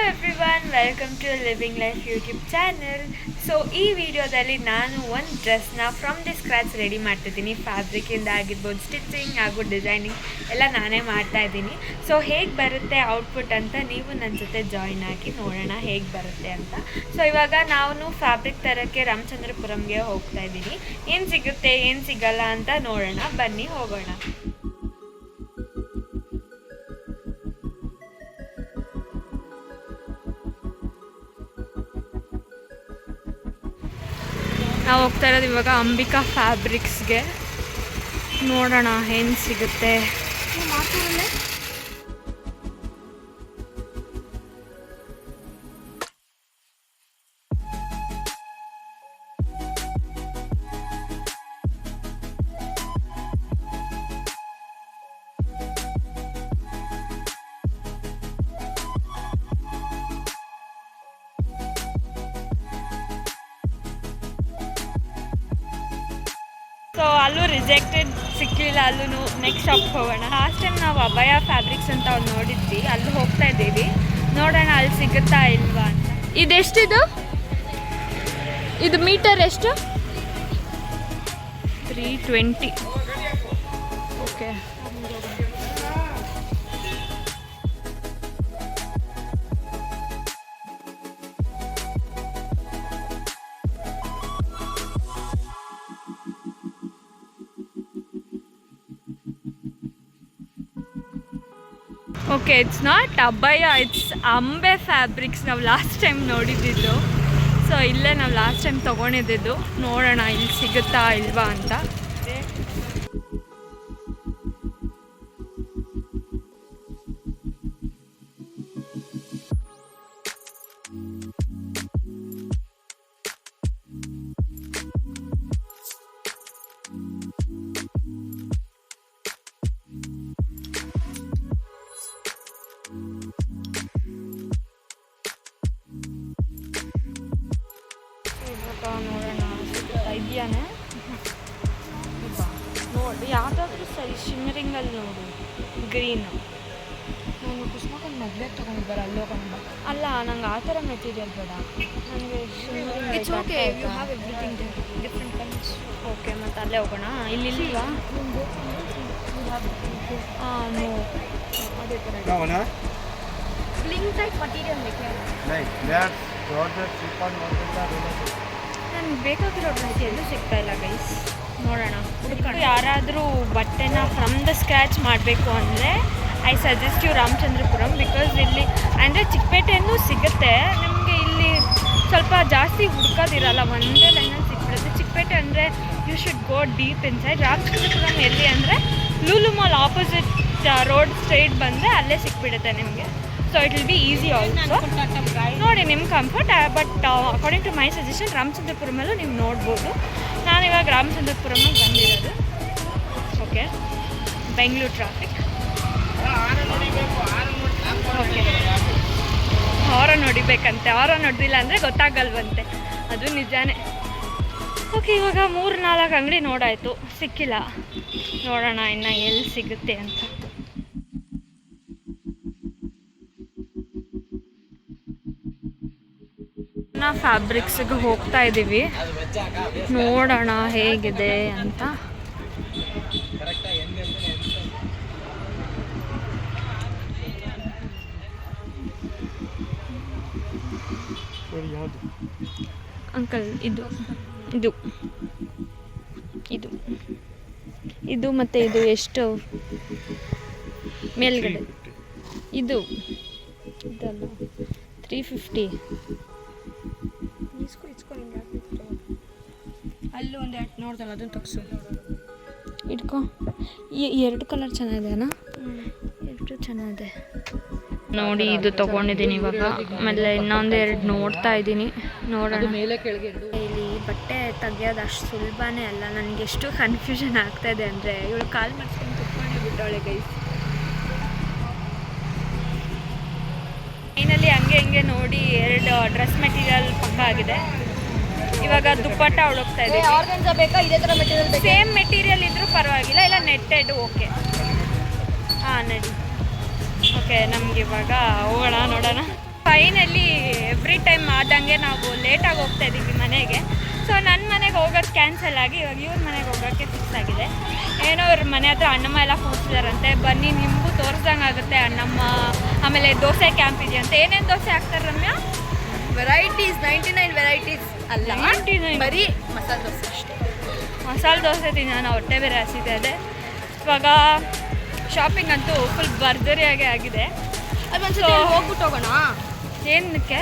Everyone welcome to living life YouTube channel. So ಈ ವಿಡಿಯೋದಲ್ಲಿ ನಾನು ಒಂದು ಡ್ರೆಸ್ನ ಫ್ರಮ್ ದಿ ಸ್ಕ್ರ್ಯಾಚ್ ರೆಡಿ ಮಾಡ್ತಿದ್ದೀನಿ. ಫ್ಯಾಬ್ರಿಕಿಂದ ಆಗಿರ್ಬೋದು, ಸ್ಟಿಚಿಂಗ್ ಹಾಗೂ ಡಿಸೈನಿಂಗ್ ಎಲ್ಲ ನಾನೇ ಮಾಡ್ತಾಯಿದ್ದೀನಿ. ಸೊ ಹೇಗೆ ಬರುತ್ತೆ ಔಟ್ಪುಟ್ ಅಂತ ನೀವು ನನ್ನ ಜೊತೆ ಜಾಯಿನ್ ಆಗಿ ನೋಡೋಣ ಹೇಗೆ ಬರುತ್ತೆ ಅಂತ. ಸೊ ಇವಾಗ ನಾನು ಫ್ಯಾಬ್ರಿಕ್ ತರೋಕ್ಕೆ ರಾಮಚಂದ್ರಪುರಂಗೆ ಹೋಗ್ತಾ ಇದ್ದೀನಿ. ಏನು ಸಿಗುತ್ತೆ ಏನು ಸಿಗಲ್ಲ ಅಂತ ನೋಡೋಣ, ಬನ್ನಿ ಹೋಗೋಣ. ನಾವು ಹೋಗ್ತಾ ಇರೋದು ಇವಾಗ ಅಂಬಿಕಾ ಫ್ಯಾಬ್ರಿಕ್ಸ್ಗೆ. ನೋಡೋಣ ಏನು ಸಿಗುತ್ತೆ. ಸೊ ಅಲ್ಲೂ ರಿಜೆಕ್ಟೆಡ್ ಸಿಕ್ಕಲಿಲ್ಲ, ಅಲ್ಲೂ ನೆಕ್ಸ್ಟ್ ಶಾಪ್ಗೆ ಹೋಗೋಣ. ಲಾಸ್ಟ್ ಟೈಮ್ ನಾವು ಅಭಯ ಫ್ಯಾಬ್ರಿಕ್ಸ್ ಅಂತ ಒಂದು ನೋಡಿದ್ವಿ, ಅಲ್ಲಿ ಹೋಗ್ತಾ ಇದ್ದೀವಿ. ನೋಡೋಣ ಅಲ್ಲಿ ಸಿಗುತ್ತಾ ಇಲ್ವಾ ಅಂತ. ಇದೆಷ್ಟಿದು? ಇದು ಮೀಟರ್ ಎಷ್ಟು? 320. Okay. Okay, it's not Abhaya, it's Ambe fabrics. ನಾವು ಲಾಸ್ಟ್ ಟೈಮ್ ನೋಡಿದ್ದು. ಸೊ ಇಲ್ಲೇ ನಾವು ಲಾಸ್ಟ್ ಟೈಮ್ ತೊಗೊಂಡಿದ್ದು. ನೋಡೋಣ ಇಲ್ಲಿ ಸಿಗುತ್ತಾ ಇಲ್ವಾ ಅಂತ. ನೋಡೋಣ ಇದೆಯಾನೆ. ನೋಡಿ ಯಾವುದಾದ್ರೂ ಸರಿ ಶಿಮ್ಮರಿಂಗಲ್ಲಿ ನೋಡು. ಗ್ರೀನು. ನಾನು ಕುಸ್ಮಕ್ಕೊಂದು ಮದುವೆ ತೊಗೊಂಡಿದ್ದಾರೆ, ಅಲ್ಲಿ ಹೋಗೋಣ. ಅಲ್ಲ, ನಂಗೆ ಆ ಥರ ಮೆಟೀರಿಯಲ್ ಬೇಡ, ನನಗೆ shimmering. Okay, you have everything different colours. Okay, ಮತ್ತು ಅಲ್ಲೇ ಹೋಗೋಣ. ಇಲ್ಲಿ ಇಲ್ವಾ? ಹಾಂ, ನೋ, ಅದೇ ಥರ ಬ್ಲಿಂಗ್ ಟೈಪ್ ಮಟೀರಿಯಲ್ ನನಗೆ ಬೇಕಾಗಿರೋ ಡ್ರೆಸ್ ಎಲ್ಲೂ ಸಿಗ್ತಾ ಇಲ್ಲ ಗೈಸ್. ನೋಡೋಣ, ಹುಡುಕೊಂಡು ಯಾರಾದರೂ ಬಟ್ಟೆನ ಫ್ರಮ್ ದ ಸ್ಕ್ರ್ಯಾಚ್ ಮಾಡಬೇಕು ಅಂದರೆ I suggest you Ramachandrapuram. Because ಇಲ್ಲಿ ಅಂದರೆ ಚಿಕ್ಕಪೇಟೆಯೂ ಸಿಗುತ್ತೆ ನಿಮಗೆ. ಇಲ್ಲಿ ಸ್ವಲ್ಪ ಜಾಸ್ತಿ ಹುಡ್ಕೋದಿರಲ್ಲ, ಒಂದೇ ಲೈನಲ್ಲಿ ಸಿಕ್ಬಿಡುತ್ತೆ. ಚಿಕ್ಕಪೇಟೆ ಅಂದರೆ you should go deep inside. Ramachandrapuram ಎಲ್ಲಿ ಅಂದರೆ Lulu mall opposite road straight ಬಂದರೆ ಅಲ್ಲೇ ಸಿಕ್ಬಿಡುತ್ತೆ ನಿಮಗೆ. So it will be easy also. ನೋಡಿ ನಿಮ್ಮ comfort. But according to my suggestion ರಾಮಚಂದ್ರಪುರಮಲ್ಲೂ ನೀವು ನೋಡ್ಬೋದು. ನಾನಿವಾಗ ರಾಮಚಂದ್ರಪುರಮಿಗೆ ಬಂದಿರೋದು. Okay, Bengaluru traffic. Okay, horn ಹೊಡಿಬೇಕಂತೆ. ಹಾರನ್ ಹೊಡೆದಿಲ್ಲ ಅಂದರೆ ಗೊತ್ತಾಗಲ್ವಂತೆ, ಅದು ನಿಜಾನೇ. ಓಕೆ, ಇವಾಗ 3-4 ಅಂಗಡಿ ನೋಡಾಯಿತು, ಸಿಕ್ಕಿಲ್ಲ. ನೋಡೋಣ ಇನ್ನು ಎಲ್ಲಿ ಸಿಗುತ್ತೆ ಅಂತ. ಫ್ಯಾಬ್ರಿಕ್ಸ್ಗೆ ಹೋಗ್ತಾ ಇದ್ದೀವಿ, ನೋಡೋಣ ಹೇಗಿದೆ ಅಂತ. ಅಂಕಲ್, ಇದು ಇದು ಇದು ಇದು ಮತ್ತು ಇದು ಎಷ್ಟು ಮೇಲ್ಗಡೆ? ಇದು ಇದಲ್ಲ, 350. ಅಲ್ಲೂ ಒಂದು ಎರಡು ನೋಡ್ದಲ್ಲ, ಅದನ್ನು ತಗ್ಸು, ಇಟ್ಕೊ. ಈ 2 ಕಲರ್ ಚೆನ್ನಾಗಿದೆ ಅಣ್ಣ, 2 ಚೆನ್ನಾಗಿದೆ ನೋಡಿ. ಇದು ತೊಗೊಂಡಿದ್ದೀನಿ ಇವಾಗ. ಆಮೇಲೆ ಇನ್ನೊಂದು 2 ನೋಡ್ತಾ ಇದ್ದೀನಿ, ನೋಡೋಣ. ಇಲ್ಲಿ ಬಟ್ಟೆ ತೆಗಿಯೋದು ಅಷ್ಟು ಸುಲಭನೇ ಅಲ್ಲ. ನನಗೆ ಎಷ್ಟು ಕನ್ಫ್ಯೂಷನ್ ಆಗ್ತಾಯಿದೆ ಅಂದರೆ, ಇವಳು ಕಾಲು ಮಾಡಿಸ್ಕೊಂಡು ಕುತ್ಕೊಂಡೇ ಬಿಟ್ಟವಳೆ ಗೈಸ್. ಫೈನಲಿ ಹಂಗೆ ನೋಡಿ 2 ಡ್ರೆಸ್ ಮೆಟೀರಿಯಲ್ ಪಕ್ಕ ಆಗಿದೆ. ಇವಾಗ ದುಪ್ಪಟ್ಟ ಹುಡುಕ್ತಾ ಇದ್ದೀವಿ. ಆರ್ಗನ್ಸಾ ಬೇಕಾ, ಇದೇ ಥರ ಮೆಟೀರಿಯಲ್ ಬೇಕಾ? ಸೇಮ್ ಮೆಟೀರಿಯಲ್ ಇದ್ರೂ ಪರವಾಗಿಲ್ಲ, ಇಲ್ಲ ನೆಟ್ಟೆಡ್ ಓಕೆ. ಹಾಂ ನಡಿ. ಓಕೆ, ನಮ್ಗೆ ಇವಾಗ ಹೋಗೋಣ, ನೋಡೋಣ. ಟ್ರೈನಲ್ಲಿ ಎವ್ರಿ ಟೈಮ್ ಆದಂಗೆ ನಾವು ಲೇಟಾಗಿ ಹೋಗ್ತಾ ಇದ್ದೀವಿ ಮನೆಗೆ. ಸೊ ನನ್ನ ಮನೆಗೆ ಹೋಗೋದು ಕ್ಯಾನ್ಸಲ್ ಆಗಿ ಇವಾಗ ಇವ್ರ ಮನೆಗೆ ಹೋಗೋಕ್ಕೆ ಫಿಕ್ಸ್ ಆಗಿದೆ. ಏನೋ ಇವ್ರ ಮನೆ ಹತ್ರ ಅಣ್ಣಮ್ಮ ಎಲ್ಲ ಕೂರಿಸಿದಾರಂತೆ, ಬನ್ನಿ ನಿಮಗೂ ತೋರಿಸ್ದಂಗೆ ಆಗುತ್ತೆ ಅಣ್ಣಮ್ಮ. ಆಮೇಲೆ ದೋಸೆ ಕ್ಯಾಂಪ್ ಇದೆಯಂತೆ. ಏನೇನು ದೋಸೆ ಹಾಕ್ತಾರೆ ರಮ್ಯಾ? ವೆರೈಟೀಸ್ 99 ವೆರೈಟೀಸ್ ಅಲ್ಲ, 99 ಬರೀ ಮಸಾಲೆ ದೋಸೆ ಅಷ್ಟೇ. ಮಸಾಲೆ ದೋಸೆ ತಿನ್ನೋಣ, ಹೊಟ್ಟೆ ಬೇರೆ ಹಸಿದೆ. ಅದೇ ಇವಾಗ ಶಾಪಿಂಗ್ ಅಂತೂ ಫುಲ್ ಭರ್ಜರಿಯಾಗಿ ಆಗಿದೆ. ಅದೊಂದ್ಸಲ ಹೋಗ್ಬಿಟ್ಟು ಹೋಗೋಣ. ಏನಕ್ಕೆ?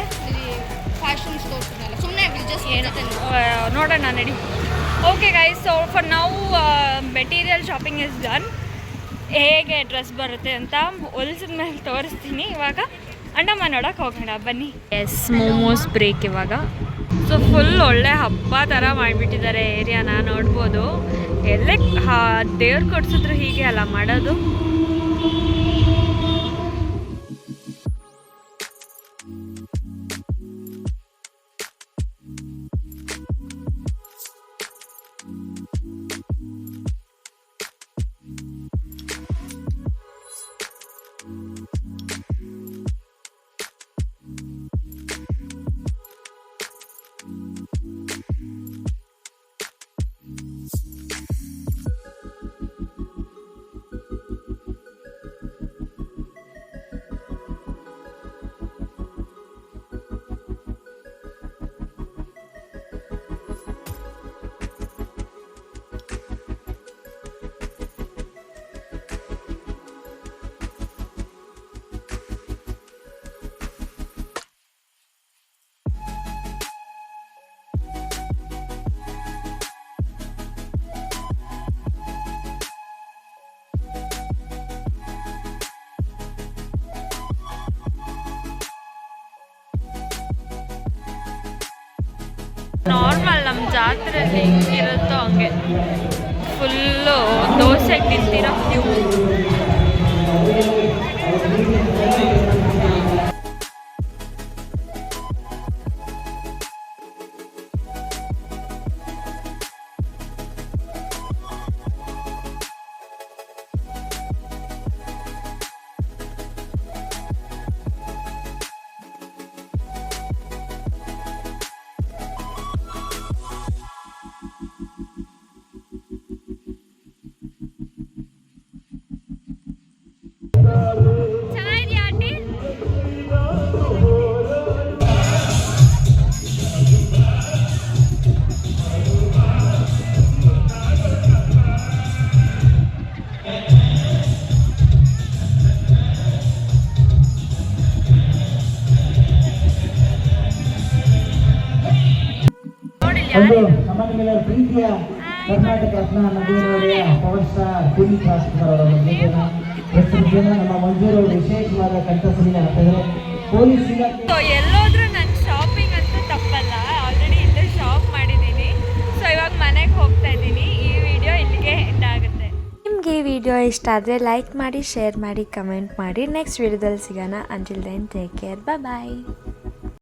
ಫ್ಯಾಷನ್ ಸ್ಟೋರ್ಸ್ ಸುಮ್ಮನೆ ನೋಡೋಣ ನಡಿ. ಓಕೆ ಗೈಸ್, ಸೊ ಫಾರ್ ನಾವು ಮೆಟೀರಿಯಲ್ ಶಾಪಿಂಗ್ ಇಸ್ ಡನ್. ಹೇಗೆ ಡ್ರೆಸ್ ಬರುತ್ತೆ ಅಂತ ಹೊಲ್ಸಿದ ಮೇಲೆ ತೋರಿಸ್ತೀನಿ. ಇವಾಗ ಅಣ್ಣಮ್ಮ ನೋಡೋಕೆ ಹೋಗೋಣ ಬನ್ನಿ. ಎಸ್, ಮೋಮೋಸ್ ಬ್ರೇಕ್ ಇವಾಗ. ಸೊ ಫುಲ್ ಒಳ್ಳೆ ಹಬ್ಬ ಥರ ಮಾಡಿಬಿಟ್ಟಿದ್ದಾರೆ ಏರಿಯಾನ, ನೋಡ್ಬೋದು. ಎಲ್ಲೇ ದೇವ್ರು ಕೊಡ್ಸಿದ್ರು ಹೀಗೆ ಅಲ್ಲ ಮಾಡೋದು. ನಾರ್ಮಲ್ ನಮ್ಮ ಜಾತ್ರೆಯಲ್ಲಿ ಹೆಂಗಿರುತ್ತೋ ಹಂಗೆ ಫುಲ್ಲು ದೋಸೆಗೆ ನಿಂತಿರೋ ಕ್ಯೂ. ಒಂದು ನಮ್ಮನೆಗೆಲ್ಲರ ಪ್ರೀತಿಯ ಕರ್ನಾಟಕ ರತ್ನ ನದಿಯ ಪವರ್ ಸ್ಟಾರ್ ಪುನೀತ್ ರಾಜ್ಕುಮಾರ್ ಅವರ ಪ್ರಸ್ತುತಿಯನ್ನು ನಮ್ಮ ಮಂಜೂರು ವಿಶೇಷವಾದ ಕಂಠಸಿರಿನ ಪೊಲೀಸ್ ಇಲಾಖೆ. ಸೊ ಎಲ್ಲೋದ್ರೂ ನನ್ನ ಶಾಪಿಂಗ್ ಅಂತೂ ತಪ್ಪಲ್ಲ. ಆಲ್ರೆಡಿ ಇಲ್ಲೇ ಶಾಪ್ ಮಾಡಿದ್ದೀನಿ. ಸೊ ಇವಾಗ ಮನೆಗೆ ಹೋಗ್ತಾ ಇದ್ದೀನಿ. ಈ ವಿಡಿಯೋ ಇಲ್ಲಿಗೆ ಎಂಡ್ ಆಗುತ್ತೆ. ನಿಮಗೆ ಈ ವಿಡಿಯೋ ಇಷ್ಟ ಆದರೆ ಲೈಕ್ ಮಾಡಿ, ಶೇರ್ ಮಾಡಿ, ಕಮೆಂಟ್ ಮಾಡಿ. ನೆಕ್ಸ್ಟ್ ವಿಡಿಯೋದಲ್ಲಿ ಸಿಗೋಣ. ಅಂಟಿಲ್ ದೆನ್ ಟೇಕ್ ಕೇರ್, ಬಾಯ್.